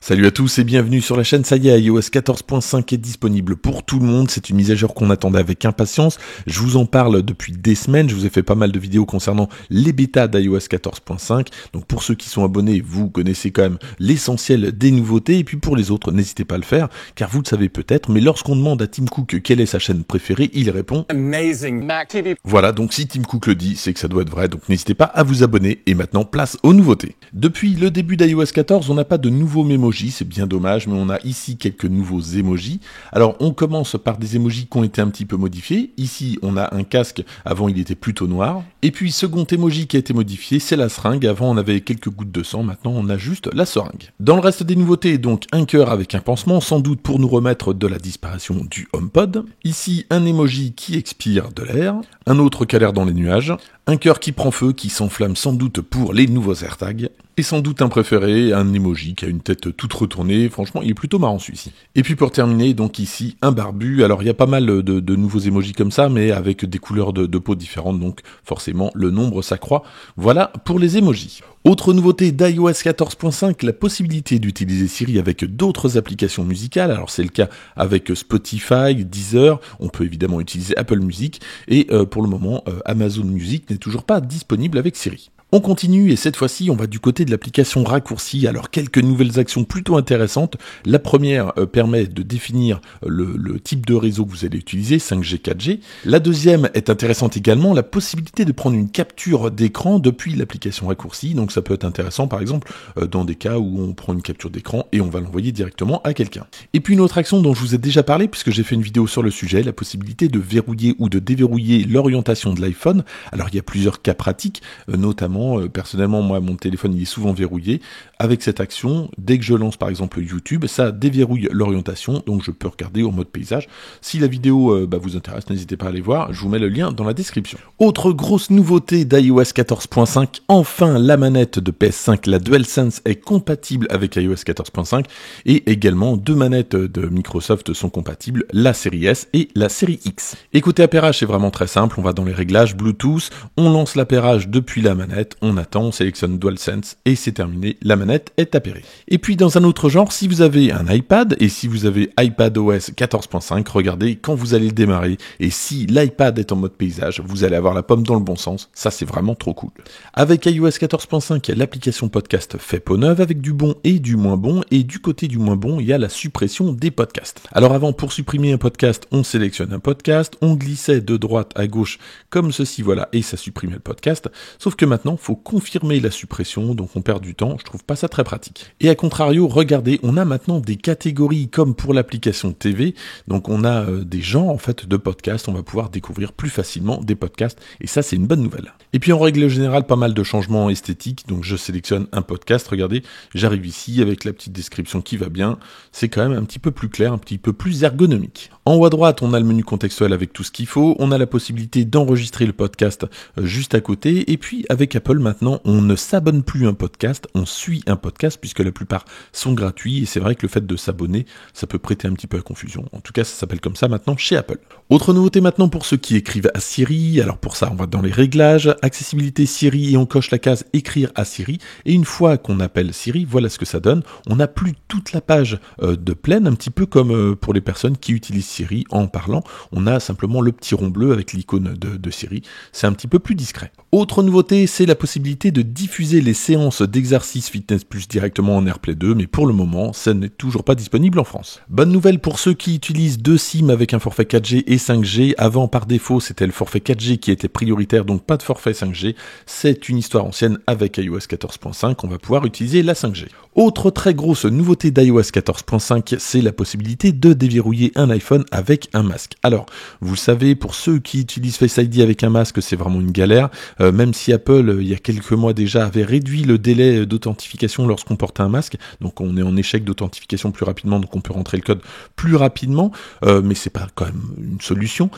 Salut à tous et bienvenue sur la chaîne. Ça y est, iOS 14.5 est disponible pour tout le monde. C'est une mise à jour qu'on attendait avec impatience. Je vous en parle depuis des semaines. Je vous ai fait pas mal de vidéos concernant les bêtas d'iOS 14.5. Donc pour ceux qui sont abonnés, vous connaissez quand même l'essentiel des nouveautés. Et puis pour les autres, n'hésitez pas à le faire, car vous le savez peut-être, mais lorsqu'on demande à Tim Cook quelle est sa chaîne préférée, il répond Amazing Mac TV. Voilà, donc si Tim Cook le dit, c'est que ça doit être vrai. Donc n'hésitez pas à vous abonner. Et maintenant, place aux nouveautés. Depuis le début d'iOS 14, on n'a pas de nouveaux mémojis. C'est bien dommage, mais on a ici quelques nouveaux emojis. Alors, on commence par des emojis qui ont été un petit peu modifiés. Ici, on a un casque. Avant, il était plutôt noir. Et puis, second emoji qui a été modifié, c'est la seringue. Avant, on avait quelques gouttes de sang. Maintenant, on a juste la seringue. Dans le reste des nouveautés, donc, un cœur avec un pansement, sans doute pour nous remettre de la disparition du HomePod. Ici, un emoji qui expire de l'air. Un autre qui a l'air dans les nuages. Un cœur qui prend feu, qui s'enflamme sans doute pour les nouveaux AirTags. Et sans doute un préféré, un emoji qui a une tête toute retournée. Franchement, il est plutôt marrant celui-ci. Et puis pour terminer, donc ici, un barbu. Alors il y a pas mal de nouveaux emojis comme ça, mais avec des couleurs de peau différentes. Donc forcément, le nombre s'accroît. Voilà pour les emojis. Autre nouveauté d'iOS 14.5, la possibilité d'utiliser Siri avec d'autres applications musicales. Alors c'est le cas avec Spotify, Deezer, on peut évidemment utiliser Apple Music, et pour le moment, Amazon Music n'est toujours pas disponible avec Siri. On continue et cette fois-ci on va du côté de l'application raccourci. Alors quelques nouvelles actions plutôt intéressantes. La première permet de définir le type de réseau que vous allez utiliser, 5G, 4G. La deuxième est intéressante également, la possibilité de prendre une capture d'écran depuis l'application raccourci. Donc ça peut être intéressant par exemple dans des cas où on prend une capture d'écran et on va l'envoyer directement à quelqu'un. Et puis une autre action dont je vous ai déjà parlé puisque j'ai fait une vidéo sur le sujet, la possibilité de verrouiller ou de déverrouiller l'orientation de l'iPhone. Alors il y a plusieurs cas pratiques, notamment personnellement, moi, mon téléphone, il est souvent verrouillé. Avec cette action, dès que je lance, par exemple, YouTube, ça déverrouille l'orientation, donc je peux regarder au mode paysage. Si la vidéo vous intéresse, n'hésitez pas à aller voir. Je vous mets le lien dans la description. Autre grosse nouveauté d'iOS 14.5, enfin, la manette de PS5, la DualSense, est compatible avec iOS 14.5 et également deux manettes de Microsoft sont compatibles, la série S et la série X. Et côté appairage, c'est vraiment très simple. On va dans les réglages Bluetooth, on lance l'appairage depuis la manette, on attend, on sélectionne DualSense et c'est terminé, la manette est appairée. Et puis dans un autre genre, si vous avez un iPad et si vous avez iPadOS 14.5, regardez quand vous allez le démarrer et si l'iPad est en mode paysage, vous allez avoir la pomme dans le bon sens, ça c'est vraiment trop cool. Avec iOS 14.5, l'application podcast fait peau neuve avec du bon et du moins bon, et du côté du moins bon, il y a la suppression des podcasts. Alors avant, pour supprimer un podcast, on sélectionne un podcast, on glissait de droite à gauche comme ceci, voilà, et ça supprimait le podcast, sauf que maintenant, faut confirmer la suppression, donc on perd du temps, je trouve pas ça très pratique. Et à contrario, regardez, on a maintenant des catégories comme pour l'application TV, donc on a des genres en fait de podcasts, on va pouvoir découvrir plus facilement des podcasts, et ça c'est une bonne nouvelle. Et puis en règle générale, pas mal de changements esthétiques, donc je sélectionne un podcast, regardez, j'arrive ici avec la petite description qui va bien, c'est quand même un petit peu plus clair, un petit peu plus ergonomique. En haut à droite, on a le menu contextuel avec tout ce qu'il faut, on a la possibilité d'enregistrer le podcast juste à côté, et puis avec Apple maintenant, on ne s'abonne plus à un podcast, on suit un podcast puisque la plupart sont gratuits et c'est vrai que le fait de s'abonner, ça peut prêter un petit peu à confusion. En tout cas, ça s'appelle comme ça maintenant chez Apple. Autre nouveauté maintenant pour ceux qui écrivent à Siri, alors pour ça, on va dans les réglages, accessibilité Siri et on coche la case écrire à Siri et une fois qu'on appelle Siri, voilà ce que ça donne. On n'a plus toute la page de pleine, un petit peu comme pour les personnes qui utilisent Siri en parlant. On a simplement le petit rond bleu avec l'icône de Siri. C'est un petit peu plus discret. Autre nouveauté, c'est la possibilité de diffuser les séances d'exercice Fitness Plus directement en AirPlay 2, mais pour le moment, ça n'est toujours pas disponible en France. Bonne nouvelle pour ceux qui utilisent deux SIM avec un forfait 4G et 5G. Avant, par défaut, c'était le forfait 4G qui était prioritaire, donc pas de forfait 5G. C'est une histoire ancienne avec iOS 14.5, on va pouvoir utiliser la 5G. Autre très grosse nouveauté d'iOS 14.5, c'est la possibilité de déverrouiller un iPhone avec un masque. Alors, vous le savez, pour ceux qui utilisent Face ID avec un masque, c'est vraiment une galère. Même si Apple, il y a quelques mois déjà, avait réduit le délai d'authentification lorsqu'on portait un masque, donc on est en échec d'authentification plus rapidement, donc on peut rentrer le code plus rapidement, mais c'est pas quand même une solution,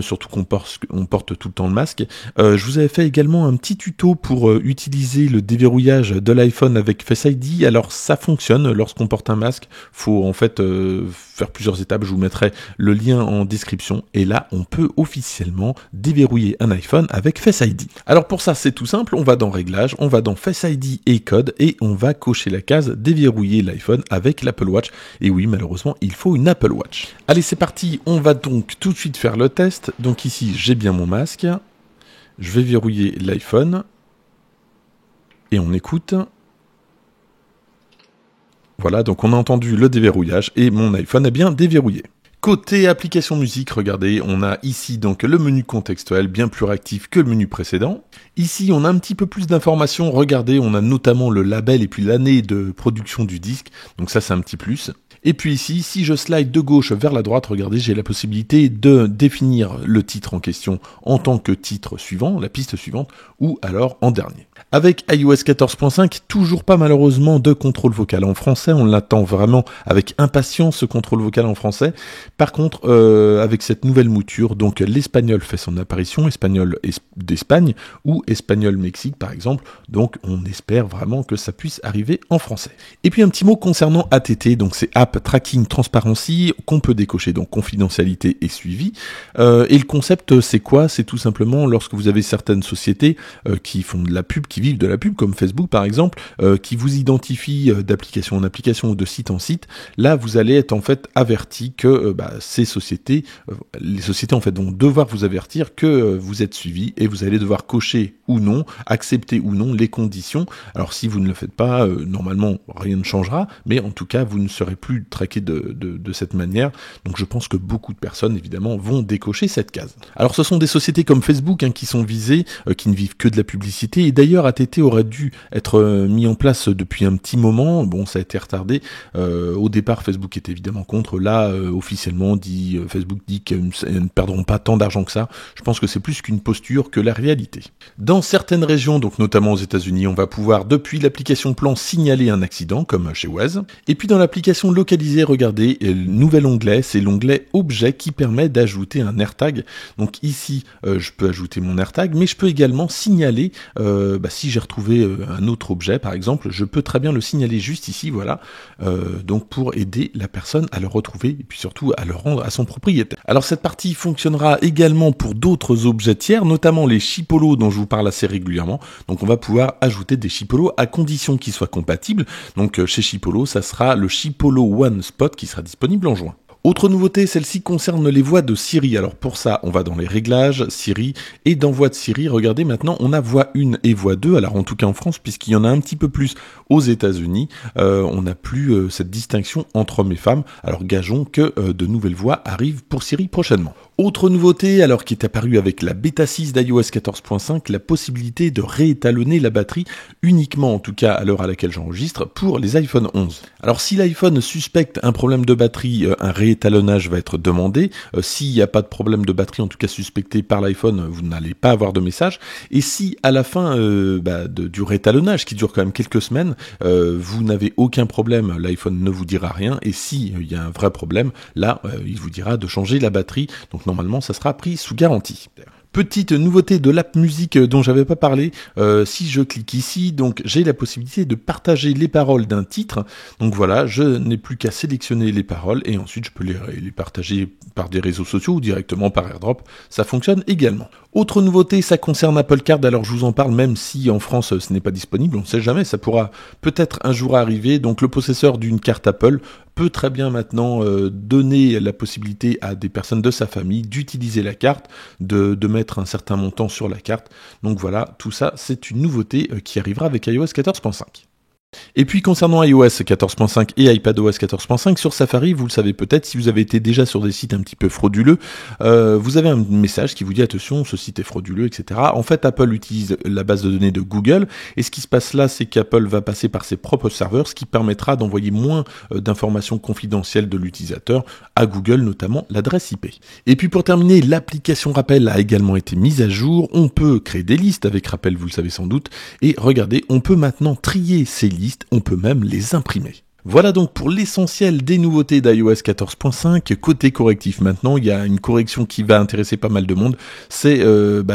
surtout qu'on porte tout le temps le masque. Je vous avais fait également un petit tuto pour utiliser le déverrouillage de l'iPhone avec Face ID, ID, alors ça fonctionne lorsqu'on porte un masque. Faut en fait faire plusieurs étapes. Je vous mettrai le lien en description. Et là, on peut officiellement déverrouiller un iPhone avec Face ID. Alors pour ça, c'est tout simple. On va dans Réglages, on va dans Face ID et Code et on va cocher la case déverrouiller l'iPhone avec l'Apple Watch. Et oui, malheureusement, il faut une Apple Watch. Allez, c'est parti. On va donc tout de suite faire le test. Donc ici, j'ai bien mon masque. Je vais verrouiller l'iPhone. Et on écoute. Voilà, donc on a entendu le déverrouillage et mon iPhone est bien déverrouillé. Côté application musique, regardez, on a ici donc le menu contextuel bien plus réactif que le menu précédent. Ici, on a un petit peu plus d'informations. Regardez, on a notamment le label et puis l'année de production du disque. Donc ça, c'est un petit plus. Et puis ici, si je slide de gauche vers la droite, regardez, j'ai la possibilité de définir le titre en question en tant que titre suivant, la piste suivante, ou alors en dernier. Avec iOS 14.5, toujours pas malheureusement de contrôle vocal en français, on l'attend vraiment avec impatience ce contrôle vocal en français. Par contre, avec cette nouvelle mouture, donc l'espagnol fait son apparition, espagnol d'Espagne ou espagnol Mexique par exemple, donc on espère vraiment que ça puisse arriver en français. Et puis un petit mot concernant ATT, donc c'est App Tracking Transparency qu'on peut décocher, donc confidentialité et suivi. Et le concept c'est quoi? C'est tout simplement lorsque vous avez certaines sociétés qui font de la pub, qui vivent de la pub comme Facebook par exemple, qui vous identifient d'application en application ou de site en site, là vous allez être en fait averti que ces sociétés, les sociétés en fait vont devoir vous avertir que vous êtes suivi et vous allez devoir cocher ou non, accepter ou non les conditions. Alors si vous ne le faites pas, normalement rien ne changera, mais en tout cas vous ne serez plus traqué de cette manière. Donc je pense que beaucoup de personnes évidemment vont décocher cette case. Alors ce sont des sociétés comme Facebook qui sont visées, qui ne vivent que de la publicité, et d'ailleurs ATT aurait dû être mis en place depuis un petit moment. Bon, ça a été retardé. Au départ Facebook était évidemment contre, là officiellement Facebook dit qu'ils ne perdront pas tant d'argent que ça. Je pense que c'est plus qu'une posture que la réalité. Dans certaines régions, donc notamment aux États-Unis, on va pouvoir depuis l'application Plan signaler un accident comme chez Waze. Et puis dans l'application localisée, regardez, le nouvel onglet, c'est l'onglet objet qui permet d'ajouter un AirTag. Donc ici, je peux ajouter mon AirTag, mais je peux également signaler, si j'ai retrouvé un autre objet par exemple, je peux très bien le signaler juste ici, voilà, donc pour aider la personne à le retrouver et puis surtout à le rendre à son propriétaire. Alors cette partie fonctionnera également pour d'autres objets tiers, notamment les chipolos dont je vous parle assez régulièrement. Donc on va pouvoir ajouter des chipolos à condition qu'ils soient compatibles. Donc chez Chipolo, ça sera le Chipolo One Spot qui sera disponible en juin. Autre nouveauté, celle-ci concerne les voix de Siri. Alors pour ça, on va dans les réglages, Siri, et dans voix de Siri, regardez maintenant, on a voix 1 et voix 2, alors en tout cas en France, puisqu'il y en a un petit peu plus aux États-Unis, on n'a plus cette distinction entre hommes et femmes. Alors gageons que de nouvelles voix arrivent pour Siri prochainement. Autre nouveauté, alors qui est apparue avec la bêta 6 d'iOS 14.5, la possibilité de réétalonner la batterie uniquement, en tout cas à l'heure à laquelle j'enregistre, pour les iPhone 11. Alors si l'iPhone suspecte un problème de batterie, un réétalonnage va être demandé. S'il n'y a pas de problème de batterie, en tout cas suspecté par l'iPhone, vous n'allez pas avoir de message. Et si à la fin du réétalonnage, qui dure quand même quelques semaines, vous n'avez aucun problème, l'iPhone ne vous dira rien. Et si il y a un vrai problème, là, il vous dira de changer la batterie. Donc normalement, ça sera pris sous garantie. Petite nouveauté de l'app musique dont j'avais pas parlé, si je clique ici, donc j'ai la possibilité de partager les paroles d'un titre. Donc voilà, je n'ai plus qu'à sélectionner les paroles et ensuite je peux les partager par des réseaux sociaux ou directement par AirDrop. Ça fonctionne également. Autre nouveauté, ça concerne Apple Card. Alors je vous en parle même si en France ce n'est pas disponible, on ne sait jamais, ça pourra peut-être un jour arriver. Donc le possesseur d'une carte Apple peut très bien maintenant donner la possibilité à des personnes de sa famille d'utiliser la carte, de mettre un certain montant sur la carte. Donc voilà, tout ça c'est une nouveauté qui arrivera avec iOS 14.5. Et puis concernant iOS 14.5 et iPadOS 14.5, sur Safari, vous le savez peut-être, si vous avez été déjà sur des sites un petit peu frauduleux, vous avez un message qui vous dit attention, ce site est frauduleux, etc. En fait, Apple utilise la base de données de Google, et ce qui se passe là, c'est qu'Apple va passer par ses propres serveurs, ce qui permettra d'envoyer moins d'informations confidentielles de l'utilisateur à Google, notamment l'adresse IP. Et puis pour terminer, l'application Rappel a également été mise à jour. On peut créer des listes avec Rappel, vous le savez sans doute, et regardez, on peut maintenant trier ces listes, on peut même les imprimer. Voilà donc pour l'essentiel des nouveautés d'iOS 14.5. Côté correctif maintenant, il y a une correction qui va intéresser pas mal de monde, c'est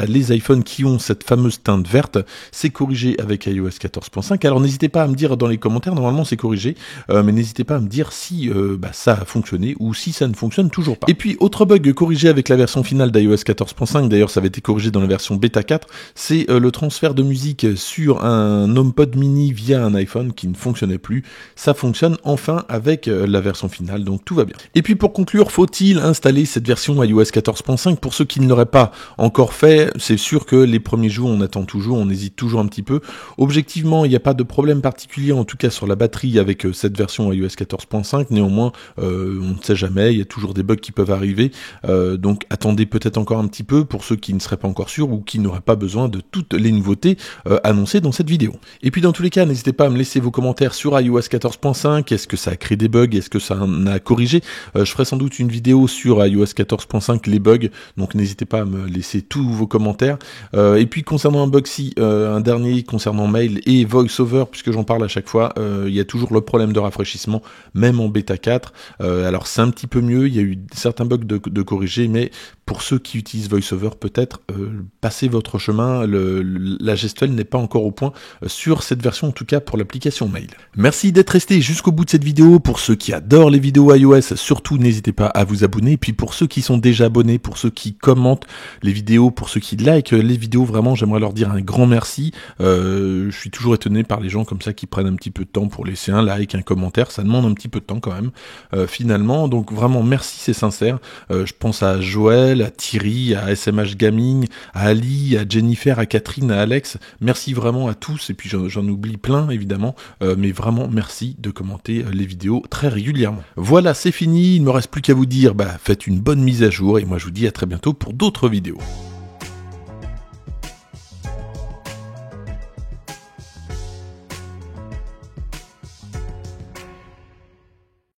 les iPhones qui ont cette fameuse teinte verte, c'est corrigé avec iOS 14.5. Alors n'hésitez pas à me dire dans les commentaires, normalement c'est corrigé, mais n'hésitez pas à me dire si ça a fonctionné ou si ça ne fonctionne toujours pas. Et puis autre bug corrigé avec la version finale d'iOS 14.5, d'ailleurs ça avait été corrigé dans la version bêta 4, c'est le transfert de musique sur un HomePod mini via un iPhone qui ne fonctionnait plus. Ça fonctionne enfin avec la version finale, donc tout va bien. Et puis pour conclure, faut-il installer cette version iOS 14.5 ? Pour ceux qui ne l'auraient pas encore fait, c'est sûr que les premiers jours on attend toujours, on hésite toujours un petit peu. Objectivement, il n'y a pas de problème particulier, en tout cas sur la batterie avec cette version iOS 14.5, néanmoins on ne sait jamais, il y a toujours des bugs qui peuvent arriver, donc attendez peut-être encore un petit peu pour ceux qui ne seraient pas encore sûrs ou qui n'auraient pas besoin de toutes les nouveautés annoncées dans cette vidéo. Et puis dans tous les cas, n'hésitez pas à me laisser vos commentaires sur iOS 14.5, est-ce que ça a créé des bugs, est-ce que ça en a corrigé, je ferai sans doute une vidéo sur iOS 14.5, les bugs, donc n'hésitez pas à me laisser tous vos commentaires. Et puis concernant Unboxy, un dernier concernant Mail et VoiceOver, puisque j'en parle à chaque fois, il y a toujours le problème de rafraîchissement, même en bêta 4, alors c'est un petit peu mieux, il y a eu certains bugs de corriger, mais pour ceux qui utilisent VoiceOver, peut-être passez votre chemin, la gestuelle n'est pas encore au point sur cette version, en tout cas pour l'application Mail. Merci d'être resté jusqu'au bout de cette vidéo. Pour ceux qui adorent les vidéos iOS, surtout n'hésitez pas à vous abonner. Et puis pour ceux qui sont déjà abonnés, pour ceux qui commentent les vidéos, pour ceux qui likent les vidéos, vraiment j'aimerais leur dire un grand merci. Je suis toujours étonné par les gens comme ça qui prennent un petit peu de temps pour laisser un like, un commentaire, ça demande un petit peu de temps quand même finalement, donc vraiment merci, c'est sincère. Je pense à Joël, à Thierry, à SMH Gaming, à Ali, à Jennifer, à Catherine, à Alex, merci vraiment à tous, et puis j'en oublie plein évidemment, mais vraiment merci de commenter les vidéos très régulièrement. Voilà, c'est fini, il ne me reste plus qu'à vous dire, faites une bonne mise à jour, et moi je vous dis à très bientôt pour d'autres vidéos.